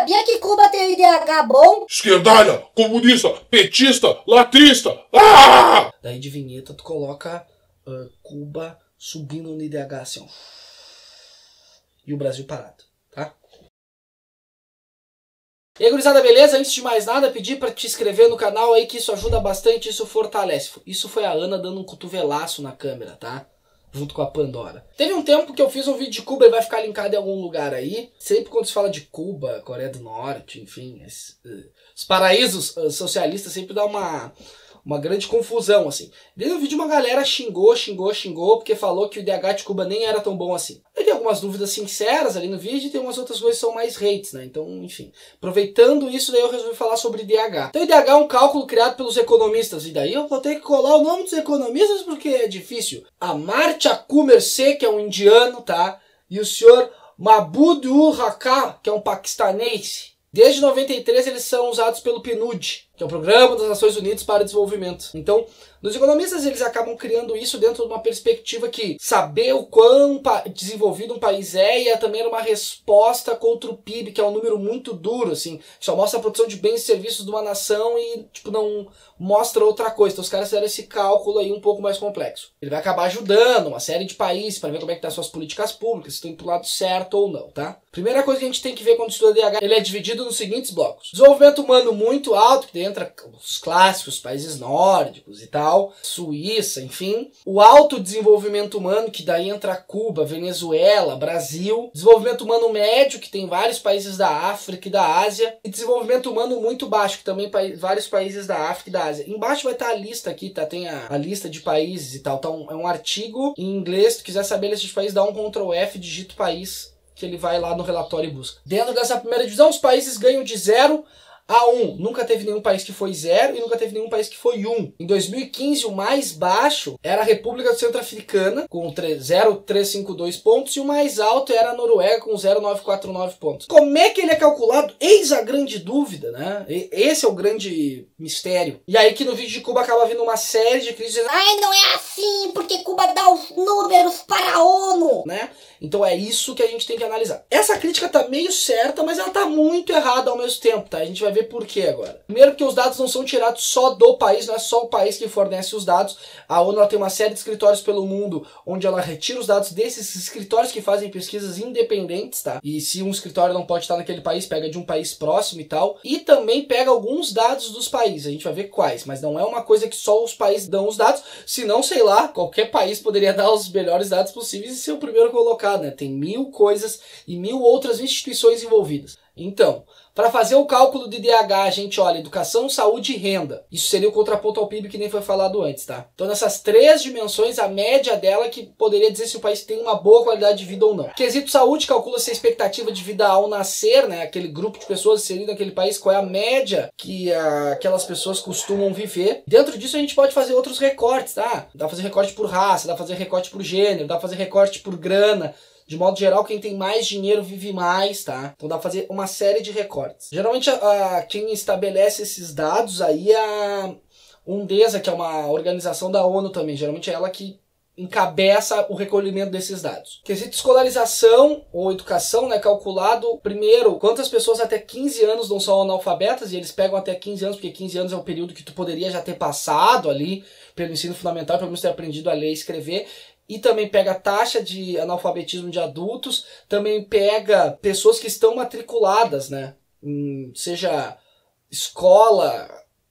sabia que Cuba tem IDH bom? Esquerdalha, comunista, petista, latrista. Ah! Daí de vinheta tu coloca Cuba subindo no IDH assim, ó. E o Brasil parado, tá? E aí, gurizada, beleza? Antes de mais nada, pedir pra te inscrever no canal aí, que isso ajuda bastante, isso fortalece. Isso foi a Ana dando um cotovelaço na câmera, tá? Junto com a Pandora. Teve um tempo que eu fiz um vídeo de Cuba, ele vai ficar linkado em algum lugar aí. Sempre quando se fala de Cuba, Coreia do Norte, enfim, os paraísos socialistas sempre dá uma grande confusão, assim. Desde o vídeo uma galera xingou, porque falou que o IDH de Cuba nem era tão bom assim. Eu tenho algumas dúvidas sinceras ali no vídeo e tem umas outras coisas que são mais hates, né? Então, enfim. Aproveitando isso, daí eu resolvi falar sobre IDH. Então, IDH é um cálculo criado pelos economistas. E daí eu vou ter que colar o nome dos economistas porque é difícil. Amartya Kumerse, que é um indiano, tá? E o senhor Mahbub-ul-Haq, que é um paquistanês. Desde 93 eles são usados pelo PNUD, que é o Programa das Nações Unidas para o Desenvolvimento. Então, os economistas eles acabam criando isso dentro de uma perspectiva que saber o quão desenvolvido um país é também era uma resposta contra o PIB, que é um número muito duro, assim. Só mostra a produção de bens e serviços de uma nação e, tipo, não mostra outra coisa. Então os caras fizeram esse cálculo aí um pouco mais complexo. Ele vai acabar ajudando uma série de países para ver como é que tá suas políticas públicas, se estão indo pro lado certo ou não, tá? Primeira coisa que a gente tem que ver quando estuda DH, ele é dividido nos seguintes blocos. Desenvolvimento humano muito alto, que entra os clássicos, países nórdicos e tal, Suíça, enfim. O alto desenvolvimento humano, que daí entra Cuba, Venezuela, Brasil. Desenvolvimento humano médio, que tem vários países da África e da Ásia. E desenvolvimento humano muito baixo, que também vários países da África e da Ásia. Embaixo vai estar a lista aqui, tá? Tem a lista de países e tal. Então é um artigo em inglês, se tu quiser saber a lista de países, dá um Ctrl F, digita o país, que ele vai lá no relatório e busca. Dentro dessa primeira divisão, os países ganham de 0 a 1. Nunca teve nenhum país que foi 0 e nunca teve nenhum país que foi 1. Em 2015, o mais baixo era a República Centro-Africana, com 0,352 pontos, e o mais alto era a Noruega, com 0,949 pontos. Como é que ele é calculado? Eis a grande dúvida, né? Esse é o grande mistério. E aí que no vídeo de Cuba acaba vindo uma série de críticas. Ai, não é assim, porque Cuba dá os números para a ONU, né? Então é isso que a gente tem que analisar. Essa crítica tá meio certa, mas ela tá muito errada ao mesmo tempo, tá? A gente vai ver por quê agora. Primeiro porque os dados não são tirados só do país, não é só o país que fornece os dados. A ONU ela tem uma série de escritórios pelo mundo, onde ela retira os dados desses escritórios que fazem pesquisas independentes, tá? E se um escritório não pode estar naquele país, pega de um país próximo e tal. E também pega alguns dados dos países, a gente vai ver quais, mas não é uma coisa que só os países dão os dados, senão, sei lá, qualquer país poderia dar os melhores dados possíveis e ser o primeiro colocado. Né? Tem 1000 coisas e 1000 outras instituições envolvidas. Então, para fazer o cálculo de IDH, a gente olha educação, saúde e renda. Isso seria o contraponto ao PIB que nem foi falado antes, tá? Então, nessas três dimensões, a média dela é que poderia dizer se o país tem uma boa qualidade de vida ou não. Quesito saúde, calcula-se a expectativa de vida ao nascer, né? Aquele grupo de pessoas inserido naquele país, qual é a média que aquelas pessoas costumam viver. Dentro disso, a gente pode fazer outros recortes, tá? Dá pra fazer recorte por raça, dá pra fazer recorte por gênero, dá pra fazer recorte por grana. De modo geral, quem tem mais dinheiro vive mais, tá? Então dá pra fazer uma série de recortes. Geralmente, quem estabelece esses dados aí é a UNDESA, que é uma organização da ONU também. Geralmente é ela que encabeça o recolhimento desses dados. Quesito escolarização ou educação, né, calculado primeiro quantas pessoas até 15 anos não são analfabetas, e eles pegam até 15 anos, porque 15 anos é o período que tu poderia já ter passado ali pelo ensino fundamental, pelo menos ter aprendido a ler e escrever. E também pega a taxa de analfabetismo de adultos, também pega pessoas que estão matriculadas, né? Seja escola,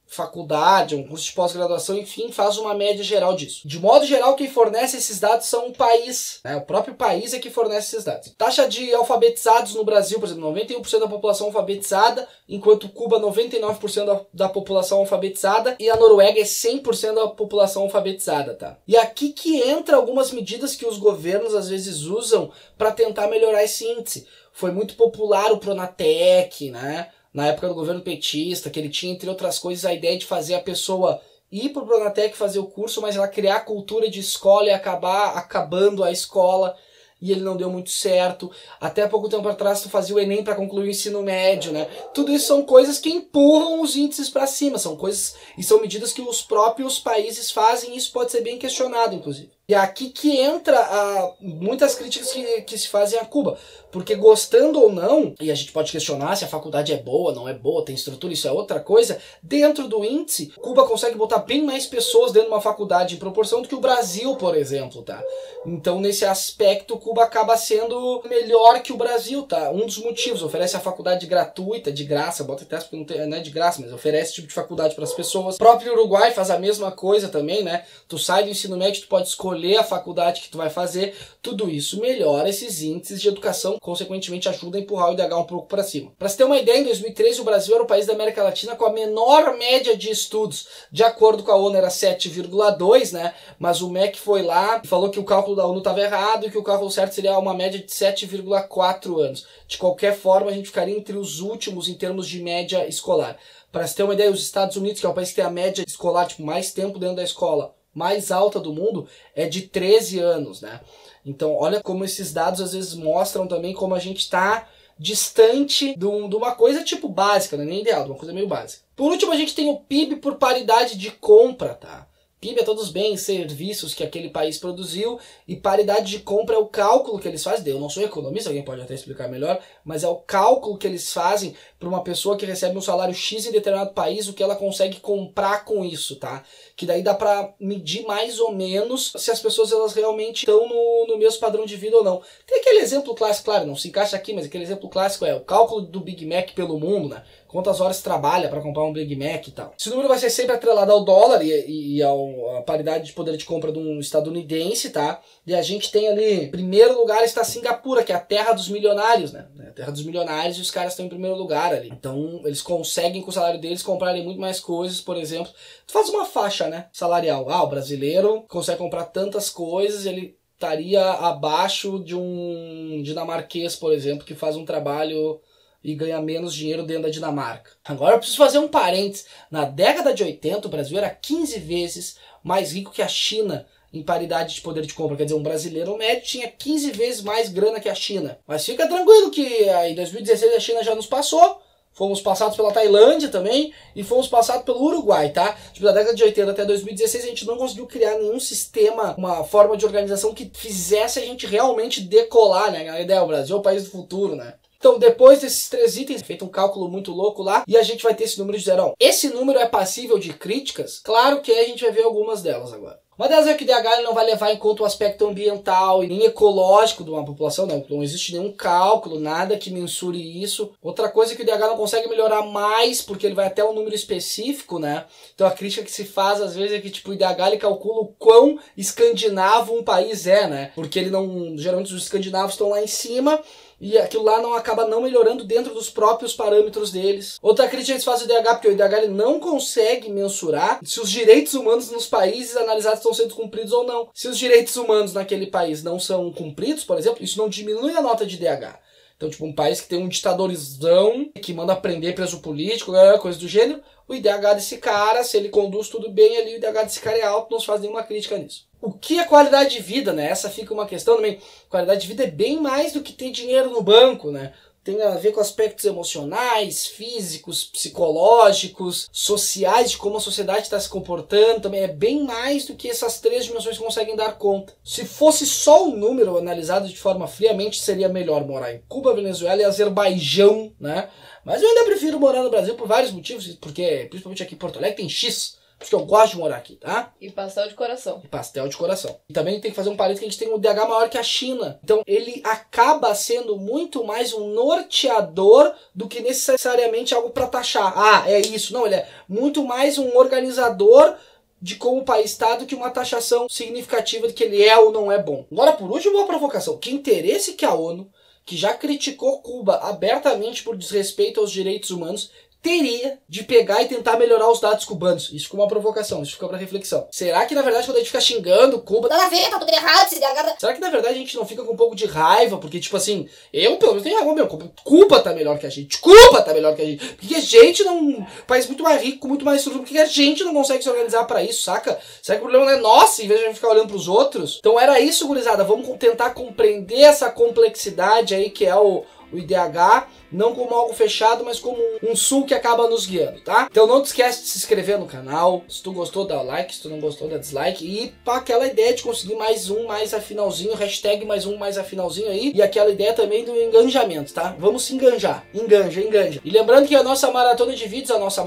faculdade, um curso de pós-graduação, enfim, faz uma média geral disso. De modo geral, quem fornece esses dados são o país, né? O próprio país é que fornece esses dados. Taxa de alfabetizados no Brasil, por exemplo, 91% da população alfabetizada, enquanto Cuba 99% da população alfabetizada e a Noruega é 100% da população alfabetizada, tá? E aqui que entra algumas medidas que os governos às vezes usam para tentar melhorar esse índice. Foi muito popular o Pronatec, né? Na época do governo petista, que ele tinha, entre outras coisas, a ideia de fazer a pessoa ir pro Pronatec fazer o curso, mas ela criar a cultura de escola e acabar acabando a escola, e ele não deu muito certo. Até pouco tempo atrás tu fazia o Enem para concluir o ensino médio, né? Tudo isso são coisas que empurram os índices para cima, são coisas e são medidas que os próprios países fazem, e isso pode ser bem questionado, inclusive. E é aqui que entra muitas críticas que se fazem a Cuba. Porque gostando ou não, e a gente pode questionar se a faculdade é boa, não é boa, tem estrutura, isso é outra coisa, dentro do índice, Cuba consegue botar bem mais pessoas dentro de uma faculdade em proporção do que o Brasil, por exemplo, tá? Então, nesse aspecto, Cuba acaba sendo melhor que o Brasil, tá? Um dos motivos, oferece a faculdade gratuita, de graça, bota até porque não é de graça, mas oferece esse tipo de faculdade para as pessoas. O próprio Uruguai faz a mesma coisa também, né? Tu sai do ensino médio, tu pode escolher a faculdade que tu vai fazer. Tudo isso melhora esses índices de educação, consequentemente ajuda a empurrar o IDH um pouco para cima. Para você ter uma ideia, em 2013 o Brasil era o país da América Latina com a menor média de estudos. De acordo com a ONU era 7,2, né? Mas o MEC foi lá e falou que o cálculo da ONU estava errado e que o cálculo certo seria uma média de 7,4 anos. De qualquer forma, a gente ficaria entre os últimos em termos de média escolar. Para você ter uma ideia, os Estados Unidos, que é o país que tem a média escolar, tipo, mais tempo dentro da escola, mais alta do mundo, é de 13 anos, né? Então, olha como esses dados às vezes mostram também como a gente está distante de uma coisa tipo básica, né? Nem ideal, de uma coisa meio básica. Por último, a gente tem o PIB por paridade de compra, tá? PIB é todos os bens, serviços que aquele país produziu, e paridade de compra é o cálculo que eles fazem. Eu não sou economista, alguém pode até explicar melhor, mas é o cálculo que eles fazem para uma pessoa que recebe um salário X em determinado país, o que ela consegue comprar com isso, tá? Que daí dá para medir mais ou menos se as pessoas elas realmente estão no mesmo padrão de vida ou não. Tem aquele exemplo clássico, claro, não se encaixa aqui, mas aquele exemplo clássico é o cálculo do Big Mac pelo mundo, né? Quantas horas trabalha para comprar um Big Mac e tal. Esse número vai ser sempre atrelado ao dólar e à paridade de poder de compra de um estadunidense, tá? E a gente tem ali, em primeiro lugar está Singapura, que é a terra dos milionários, né? A terra dos milionários e os caras estão em primeiro lugar ali. Então, eles conseguem com o salário deles comprarem muito mais coisas, por exemplo. Tu faz uma faixa, né? Salarial. O brasileiro consegue comprar tantas coisas e ele estaria abaixo de um dinamarquês, por exemplo, que faz um trabalho e ganha menos dinheiro dentro da Dinamarca. Agora eu preciso fazer um parênteses. Na década de 80, o Brasil era 15 vezes mais rico que a China em paridade de poder de compra. Quer dizer, um brasileiro médio tinha 15 vezes mais grana que a China. Mas fica tranquilo que em 2016 a China já nos passou. Fomos passados pela Tailândia também e fomos passados pelo Uruguai, tá? Tipo, da década de 80 até 2016 a gente não conseguiu criar nenhum sistema, uma forma de organização que fizesse a gente realmente decolar, né? A ideia é o Brasil é o país do futuro, né? Então, depois desses 3 itens, feito um cálculo muito louco lá, e a gente vai ter esse número de 0 a 1. Esse número é passível de críticas? Claro que a gente vai ver algumas delas agora. Uma delas é que o IDH não vai levar em conta o aspecto ambiental e nem ecológico de uma população, não existe nenhum cálculo, nada que mensure isso. Outra coisa é que o IDH não consegue melhorar mais, porque ele vai até um número específico, né? Então a crítica que se faz às vezes é que tipo, o IDH ele calcula o quão escandinavo um país é, né? Porque ele não, geralmente os escandinavos estão lá em cima, e aquilo lá não acaba não melhorando dentro dos próprios parâmetros deles. Outra crítica que eles fazem do IDH, porque o IDH ele não consegue mensurar se os direitos humanos nos países analisados estão sendo cumpridos ou não. Se os direitos humanos naquele país não são cumpridos, por exemplo, isso não diminui a nota de IDH. Então, tipo, um país que tem um ditadorzão, que manda prender preso político, coisa do gênero, o IDH desse cara, se ele conduz tudo bem ali, o IDH desse cara é alto, não se faz nenhuma crítica nisso. O que é qualidade de vida, né? Essa fica uma questão também. Qualidade de vida é bem mais do que ter dinheiro no banco, né? Tem a ver com aspectos emocionais, físicos, psicológicos, sociais, de como a sociedade está se comportando. Também é bem mais do que essas 3 dimensões conseguem dar conta. Se fosse só o número analisado de forma friamente, seria melhor morar em Cuba, Venezuela e Azerbaijão, né? Mas eu ainda prefiro morar no Brasil por vários motivos, porque principalmente aqui em Porto Alegre tem X. Porque eu gosto de morar aqui, tá? E pastel de coração. E pastel de coração. E também tem que fazer um parênteses que a gente tem um IDH maior que a China. Então ele acaba sendo muito mais um norteador do que necessariamente algo para taxar. É isso. Não, ele é muito mais um organizador de como o país está do que uma taxação significativa de que ele é ou não é bom. Agora, por último, uma provocação. Que interesse que a ONU, que já criticou Cuba abertamente por desrespeito aos direitos humanos, teria de pegar e tentar melhorar os dados cubanos? Isso ficou uma provocação, isso fica pra reflexão. Será que na verdade quando a gente fica xingando Cuba, Nada a ver, tá tudo errado, esse IDH... será que na verdade a gente não fica com um pouco de raiva? Porque tipo assim, eu pelo menos tenho raiva, meu, Cuba tá melhor que a gente, Cuba tá melhor que a gente, porque a gente não, um país muito mais rico, muito mais estrutura, porque a gente não consegue se organizar pra isso, saca? Será que o problema não é nosso, em vez de a gente ficar olhando pros outros? Então era isso, gurizada, vamos tentar compreender essa complexidade aí que é o o IDH não como algo fechado, mas como um sul que acaba nos guiando, tá? Então não te esquece de se inscrever no canal. Se tu gostou, dá o like. Se tu não gostou, dá dislike. E para aquela ideia de conseguir mais um mais afinalzinho, hashtag mais um mais afinalzinho aí. E aquela ideia também do engajamento, tá? Vamos se enganjar. Enganja. E lembrando que a nossa maratona de vídeos, a nossa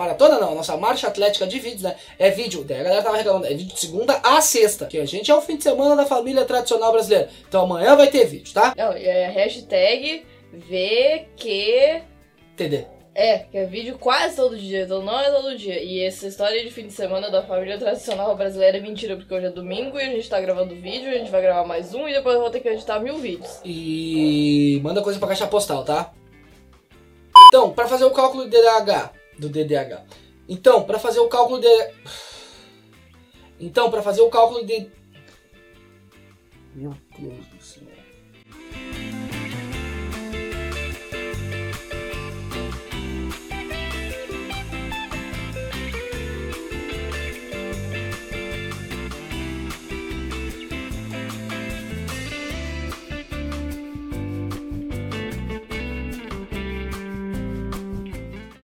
marcha atlética de vídeos, né? É vídeo. Daí a galera tava reclamando. É vídeo de segunda a sexta. Que a gente é o fim de semana da família tradicional brasileira. Então amanhã vai ter vídeo, tá? Não, e é hashtag VQTD. Que é vídeo quase todo dia, então não é todo dia. E essa história de fim de semana da família tradicional brasileira é mentira, porque hoje é domingo e a gente tá gravando vídeo, a gente vai gravar mais um e depois eu vou ter que editar 1000 vídeos. E manda coisa pra caixa postal, tá? Então, pra fazer o cálculo do DDH. Então, pra fazer o cálculo de... Meu Deus.